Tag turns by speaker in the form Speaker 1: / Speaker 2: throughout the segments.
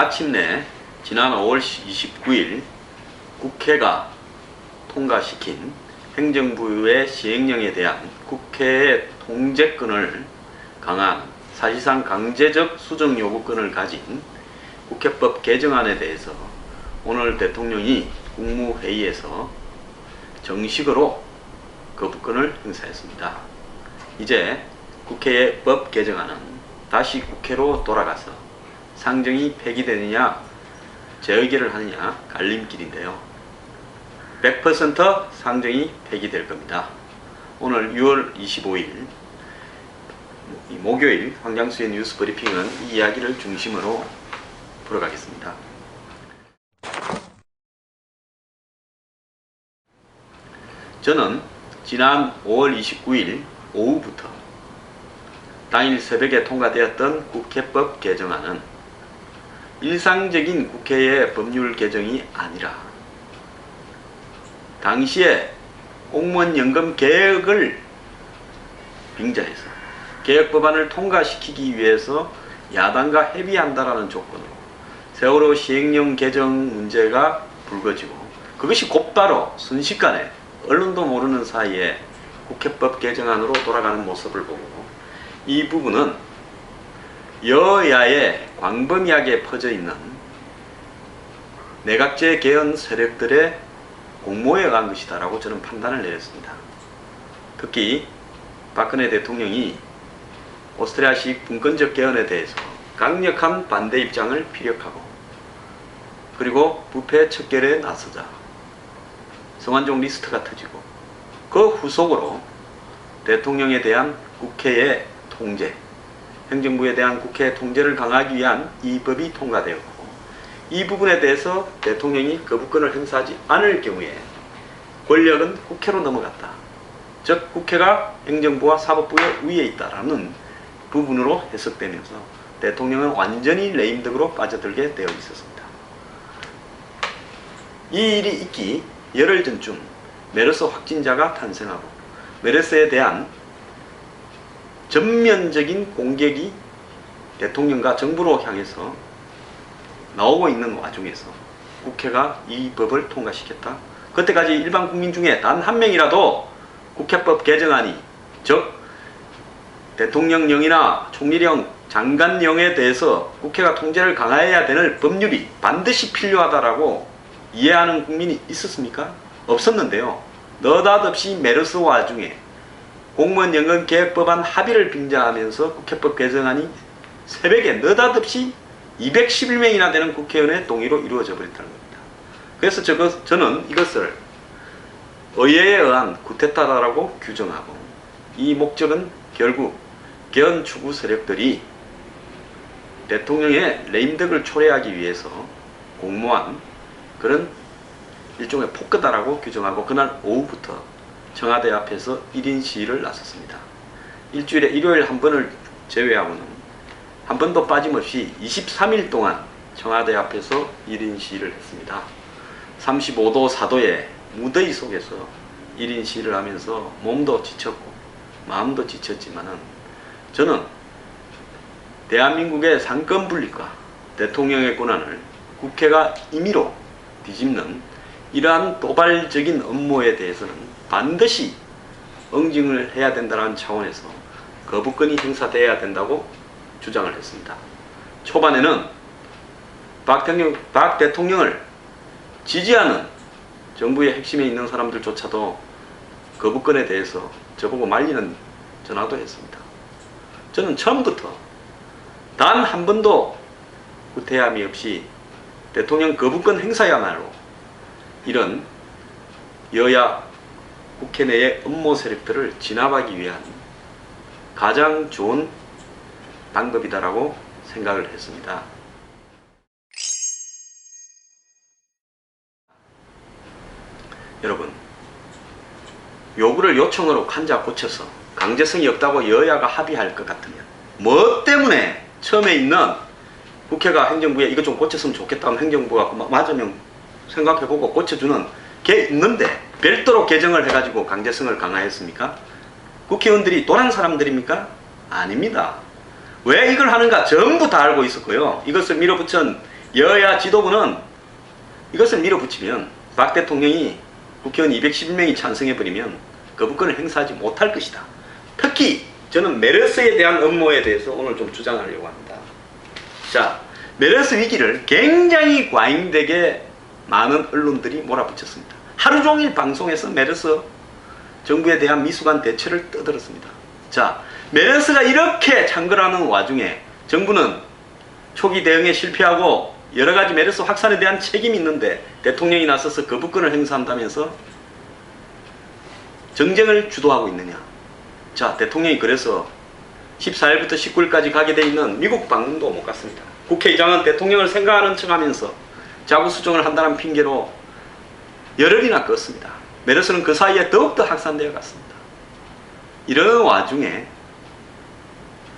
Speaker 1: 마침내 지난 5월 29일 국회가 통과시킨 행정부의 시행령에 대한 국회의 통제권을 강한 사실상 강제적 수정 요구권을 가진 국회법 개정안에 대해서 오늘 대통령이 국무회의에서 정식으로 거부권을 행사했습니다. 이제 국회의 법 개정안은 다시 국회로 돌아가서 상정이 폐기되느냐 재의결을 하느냐 갈림길인데요. 100% 상정이 폐기될 겁니다. 오늘 6월 25일 목요일 황장수의 뉴스 브리핑은 이 이야기를 중심으로 풀어가겠습니다. 저는 지난 5월 29일 오후부터 당일 새벽에 통과되었던 국회법 개정안은 일상적인 국회의 법률 개정이 아니라 당시에 공무원 연금 개혁을 빙자해서 개혁법안을 통과시키기 위해서 야당과 협의한다라는 조건으로 세월호 시행령 개정 문제가 불거지고 그것이 곧바로 순식간에 언론도 모르는 사이에 국회법 개정안으로 돌아가는 모습을 보고 이 부분은 여야에 광범위하게 퍼져 있는 내각제 개헌 세력들의 공모에 의한 것이다 라고 저는 판단을 내렸습니다. 특히 박근혜 대통령이 오스트리아식 분권적 개헌에 대해서 강력한 반대 입장을 피력하고 그리고 부패 척결에 나서자 성완종 리스트가 터지고 그 후속으로 대통령에 대한 국회의 통제, 행정부에 대한 국회의 통제를 강화하기 위한 이 법이 통과되었고 이 부분에 대해서 대통령이 거부권을 행사하지 않을 경우에 권력은 국회로 넘어갔다. 즉 국회가 행정부와 사법부의 위에 있다라는 부분으로 해석되면서 대통령은 완전히 레임덕으로 빠져들게 되어 있었습니다. 이 일이 있기 열흘 전쯤 메르스 확진자가 탄생하고 메르스에 대한 전면적인 공격이 대통령과 정부로 향해서 나오고 있는 와중에서 국회가 이 법을 통과시켰다. 그때까지 일반 국민 중에 단 한 명이라도 국회법 개정안이 즉 대통령령이나 총리령, 장관령에 대해서 국회가 통제를 강화해야 되는 법률이 반드시 필요하다라고 이해하는 국민이 있었습니까? 없었는데요. 느닷없이 메르스 와중에 공무원 연금 개혁법안 합의를 빙자하면서 국회법 개정안이 새벽에 느닷없이 211명이나 되는 국회의원의 동의로 이루어져 버렸다는 겁니다. 그래서 저는 이것을 의회에 의한 쿠데타라고 규정하고 이 목적은 결국 개헌 추구 세력들이 대통령의 레임덕을 초래하기 위해서 공모한 그런 일종의 폭거다라고 규정하고 그날 오후부터 청와대 앞에서 1인 시위를 나섰습니다. 일주일에 일요일 한 번을 제외하고는 한 번도 빠짐없이 23일 동안 청와대 앞에서 1인 시위를 했습니다. 35도 4도의 무더위 속에서 1인 시위를 하면서 몸도 지쳤고 마음도 지쳤지만은 저는 대한민국의 상권 분립과 대통령의 권한을 국회가 임의로 뒤집는 이러한 도발적인 업무에 대해서는 반드시 응징을 해야 된다는 차원에서 거부권이 행사되어야 된다고 주장을 했습니다. 초반에는 박 대통령을 지지하는 정부의 핵심에 있는 사람들조차도 거부권에 대해서 저보고 말리는 전화도 했습니다. 저는 처음부터 단 한 번도 구태함이 없이 대통령 거부권 행사야말로 이런 여야 국회 내의 음모 세력들을 진압하기 위한 가장 좋은 방법이다라고 생각을 했습니다. 여러분, 요구를 요청으로 관자 고쳐서 강제성이 없다고 여야가 합의할 것 같으면 뭐 때문에 처음에 있는 국회가 행정부에 이것 좀 고쳤으면 좋겠다는 행정부가 맞으면 생각해보고 고쳐주는 게 있는데 별도로 개정을 해가지고 강제성을 강화했습니까? 국회의원들이 도란 사람들입니까? 아닙니다. 왜 이걸 하는가 전부 다 알고 있었고요. 이것을 밀어붙인 여야 지도부는 이것을 밀어붙이면 박 대통령이 국회의원 211명이 찬성해버리면 거부권을 행사하지 못할 것이다. 특히 저는 메르스에 대한 음모에 대해서 오늘 좀 주장하려고 합니다. 자, 메르스 위기를 굉장히 과잉되게 많은 언론들이 몰아붙였습니다. 하루 종일 방송에서 메르스 정부에 대한 미숙한 대처를 떠들었습니다. 자, 메르스가 이렇게 창궐하는 와중에 정부는 초기 대응에 실패하고 여러가지 메르스 확산에 대한 책임이 있는데 대통령이 나서서 거부권을 행사한다면서 정쟁을 주도하고 있느냐. 자, 대통령이 그래서 14일부터 19일까지 가게 돼 있는 미국 방문도 못 갔습니다. 국회의장은 대통령을 생각하는 척하면서 자구수정을 한다는 핑계로 열흘이나 껐습니다. 메르스는 그 사이에 더욱더 확산되어 갔습니다. 이런 와중에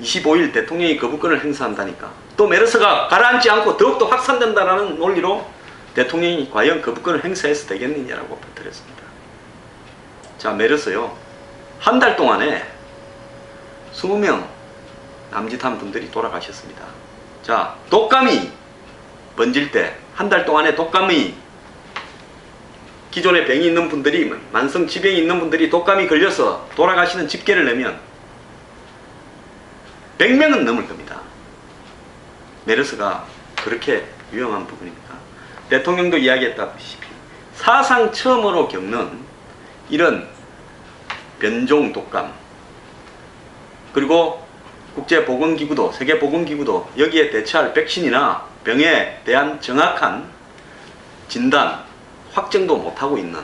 Speaker 1: 25일 대통령이 거부권을 행사한다니까 또 메르스가 가라앉지 않고 더욱더 확산된다는 논리로 대통령이 과연 거부권을 행사해서 되겠느냐라고 버텨냈습니다. 자, 메르스요. 한 달 동안에 20명 남짓한 분들이 돌아가셨습니다. 자, 독감이 번질 때 한 달 동안에 독감이 기존에 병이 있는 분들이 만성 지병이 있는 분들이 독감이 걸려서 돌아가시는 집계를 내면 100명은 넘을 겁니다. 메르스가 그렇게 위험한 부분입니까? 대통령도 이야기했다시피 사상 처음으로 겪는 이런 변종 독감 그리고 국제보건기구도 세계보건기구도 여기에 대처할 백신이나 병에 대한 정확한 진단, 확정도 못하고 있는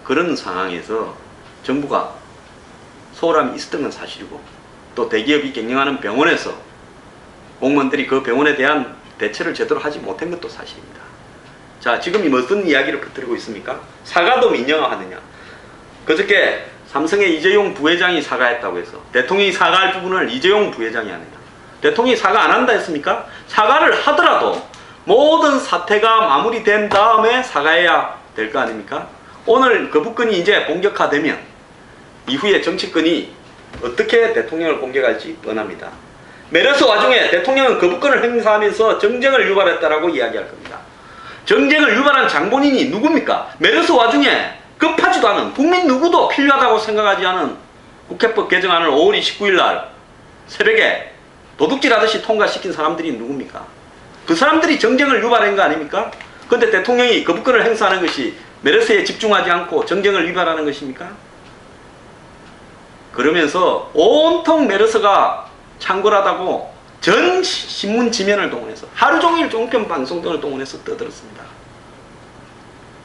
Speaker 1: 그런 상황에서 정부가 소홀함이 있었던 건 사실이고 또 대기업이 경영하는 병원에서 공무원들이 그 병원에 대한 대처를 제대로 하지 못한 것도 사실입니다. 자, 지금 무슨 이야기를 퍼뜨리고 있습니까? 사과도 민영화하느냐. 그저께 삼성의 이재용 부회장이 사과했다고 해서 대통령이 사과할 부분을 이재용 부회장이 하느냐. 대통령이 사과 안 한다 했습니까? 사과를 하더라도 모든 사태가 마무리된 다음에 사과해야 될 거 아닙니까? 오늘 거부권이 이제 본격화되면 이후에 정치권이 어떻게 대통령을 공격할지 뻔합니다. 메르스 와중에 대통령은 거부권을 행사하면서 정쟁을 유발했다라고 이야기할 겁니다. 정쟁을 유발한 장본인이 누굽니까? 메르스 와중에 급하지도 않은 국민 누구도 필요하다고 생각하지 않은 국회법 개정안을 5월 29일 날 새벽에 도둑질하듯이 통과시킨 사람들이 누굽니까? 그 사람들이 정쟁을 유발한 거 아닙니까? 그런데 대통령이 거부권을 행사하는 것이 메르스에 집중하지 않고 정쟁을 유발하는 것입니까? 그러면서 온통 메르스가 창궐하다고 전 신문 지면을 동원해서 하루 종일 종편 방송 등을 동원해서 떠들었습니다.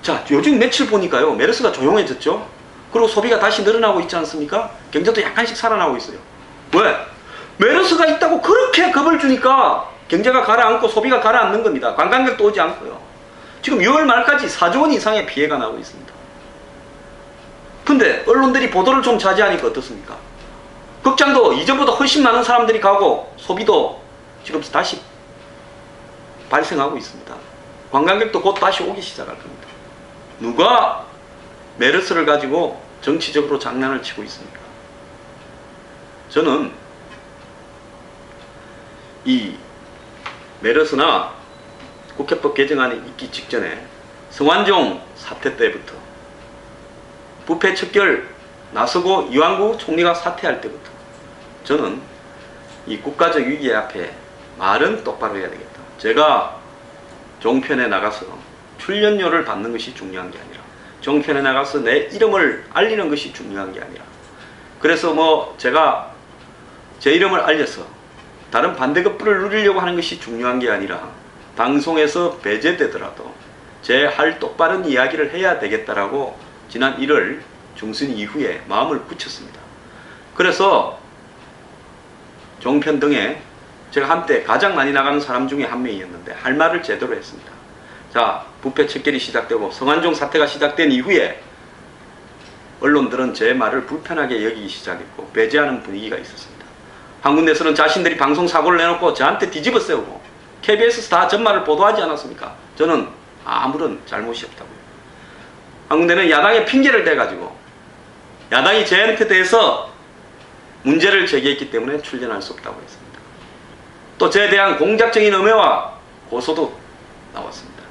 Speaker 1: 자, 요즘 며칠 보니까요 메르스가 조용해졌죠. 그리고 소비가 다시 늘어나고 있지 않습니까? 경제도 약간씩 살아나고 있어요. 왜? 메르스가 있다고 그렇게 겁을 주니까 경제가 가라앉고 소비가 가라앉는 겁니다. 관광객도 오지 않고요. 지금 6월 말까지 4조 원 이상의 피해가 나고 있습니다. 근데 언론들이 보도를 좀 자제하니까 어떻습니까? 극장도 이전보다 훨씬 많은 사람들이 가고 소비도 지금 다시 발생하고 있습니다. 관광객도 곧 다시 오기 시작할 겁니다. 누가 메르스를 가지고 정치적으로 장난을 치고 있습니까? 저는 이 메르스나 국회법 개정안이 있기 직전에 성완종 사태 때부터 부패 척결 나서고 이완구 총리가 사퇴할 때부터 저는 이 국가적 위기 앞에 말은 똑바로 해야 되겠다. 제가 종편에 나가서 출연료를 받는 것이 중요한 게 아니라 종편에 나가서 내 이름을 알리는 것이 중요한 게 아니라 그래서 뭐 제가 제 이름을 알려서 다른 반대급부를 누리려고 하는 것이 중요한 게 아니라 방송에서 배제되더라도 제 할 똑바른 이야기를 해야 되겠다라고 지난 1월 중순 이후에 마음을 굳혔습니다. 그래서 종편 등에 제가 한때 가장 많이 나가는 사람 중에 한 명이었는데 할 말을 제대로 했습니다. 자, 부패 척결이 시작되고 성완종 사태가 시작된 이후에 언론들은 제 말을 불편하게 여기기 시작했고 배제하는 분위기가 있었습니다. 한 군데서는 자신들이 방송 사고를 내놓고 저한테 뒤집어 세우고 KBS에서 다 전말을 보도하지 않았습니까? 저는 아무런 잘못이 없다고요. 한 군데는 야당의 핑계를 대가지고 야당이 저한테 대해서 문제를 제기했기 때문에 출연할 수 없다고 했습니다. 또 저에 대한 공작적인 음해와 고소도 나왔습니다.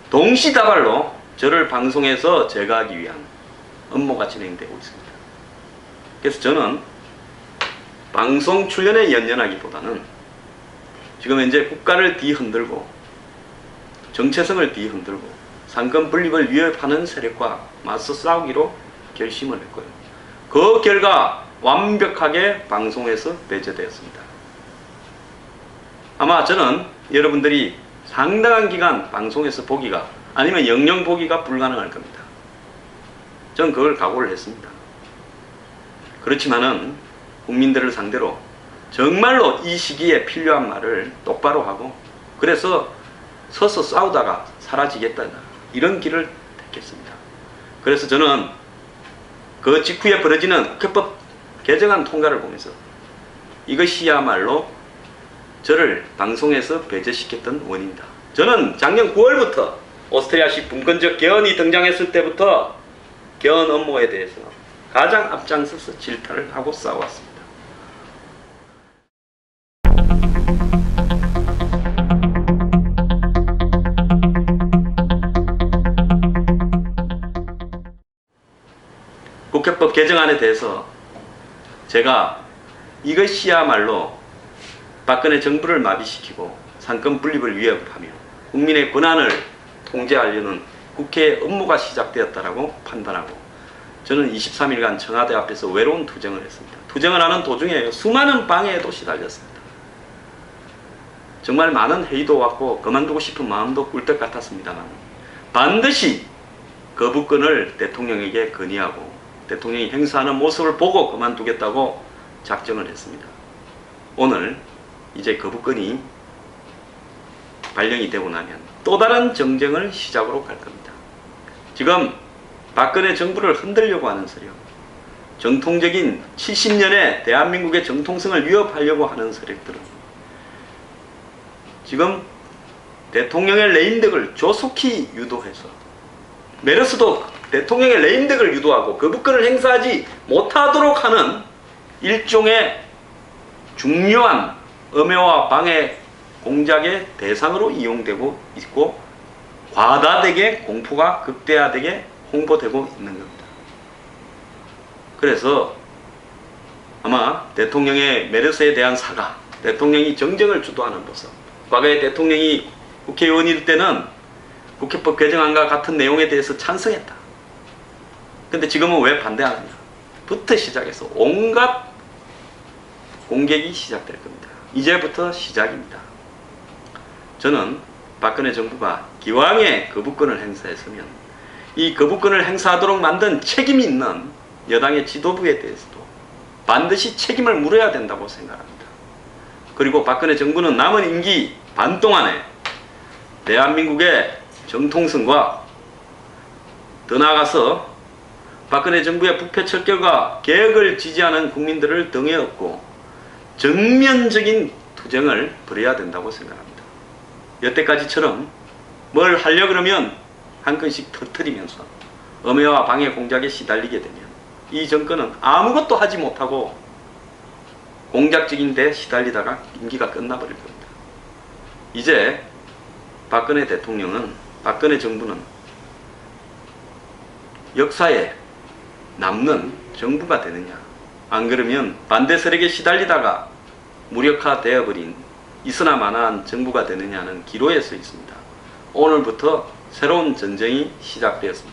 Speaker 1: 동시다발로 저를 방송에서 제거하기 위한 업무가 진행되고 있습니다. 그래서 저는 방송 출연에 연연하기보다는 지금 현재 국가를 뒤흔들고 정체성을 뒤흔들고 상권 분립을 위협하는 세력과 맞서 싸우기로 결심을 했고요. 그 결과 완벽하게 방송에서 배제되었습니다. 아마 저는 여러분들이 상당한 기간 방송에서 보기가 아니면 영영 보기가 불가능할 겁니다. 저는 그걸 각오를 했습니다. 그렇지만은 국민들을 상대로 정말로 이 시기에 필요한 말을 똑바로 하고 그래서 서서 싸우다가 사라지겠다 이런 길을 택했습니다. 그래서 저는 그 직후에 벌어지는 국회법 개정안 통과를 보면서 이것이야말로 저를 방송에서 배제시켰던 원인이다. 저는 작년 9월부터 오스트리아식 분권적 개헌이 등장했을 때부터 개헌 업무에 대해서 가장 앞장서서 질타를 하고 싸워왔습니다. 국회법 개정안에 대해서 제가 이것이야말로 박근혜 정부를 마비시키고 상권 분립을 위협하며 국민의 권한을 통제하려는 국회의 업무가 시작되었다라고 판단하고 저는 23일간 청와대 앞에서 외로운 투쟁을 했습니다. 투쟁을 하는 도중에 수많은 방해에도 시달렸습니다. 정말 많은 회의도 왔고 그만두고 싶은 마음도 꿀떡 같았습니다만 반드시 거부권을 대통령에게 건의하고 대통령이 행사하는 모습을 보고 그만두겠다고 작정을 했습니다. 오늘 이제 거부권이 발령이 되고 나면 또 다른 정쟁을 시작으로 갈 겁니다. 지금 박근혜 정부를 흔들려고 하는 세력, 정통적인 70년의 대한민국의 정통성을 위협하려고 하는 세력들은 지금 대통령의 레임덕을 조속히 유도해서 메르스도 대통령의 레임덕을 유도하고 거부권을 행사하지 못하도록 하는 일종의 중요한 음해와 방해 공작의 대상으로 이용되고 있고 과다되게 공포가 극대화되게 홍보되고 있는 겁니다. 그래서 아마 대통령의 메르스에 대한 사과, 대통령이 정쟁을 주도하는 모습, 과거에 대통령이 국회의원일 때는 국회법 개정안과 같은 내용에 대해서 찬성했다. 근데 지금은 왜 반대하느냐? 부터 시작해서 온갖 공격이 시작될 겁니다. 이제부터 시작입니다. 저는 박근혜 정부가 기왕에 거부권을 행사했으면 이 거부권을 행사하도록 만든 책임이 있는 여당의 지도부에 대해서도 반드시 책임을 물어야 된다고 생각합니다. 그리고 박근혜 정부는 남은 임기 반 동안에 대한민국의 정통성과 더 나아가서 박근혜 정부의 부패 척결과 개혁을 지지하는 국민들을 등에 업고 정면적인 투쟁을 벌여야 된다고 생각합니다. 여태까지처럼 뭘 하려 그러면 한 건씩 터뜨리면서 엄해와 방해 공작에 시달리게 되면 이 정권은 아무것도 하지 못하고 공작적인 데 시달리다가 임기가 끝나버릴 겁니다. 이제 박근혜 대통령은, 박근혜 정부는 역사에 남는 정부가 되느냐, 안 그러면 반대 세력에 시달리다가 무력화되어버린 있으나 마나한 정부가 되느냐는 기로에 서 있습니다. 오늘부터 새로운 전쟁이 시작되었습니다.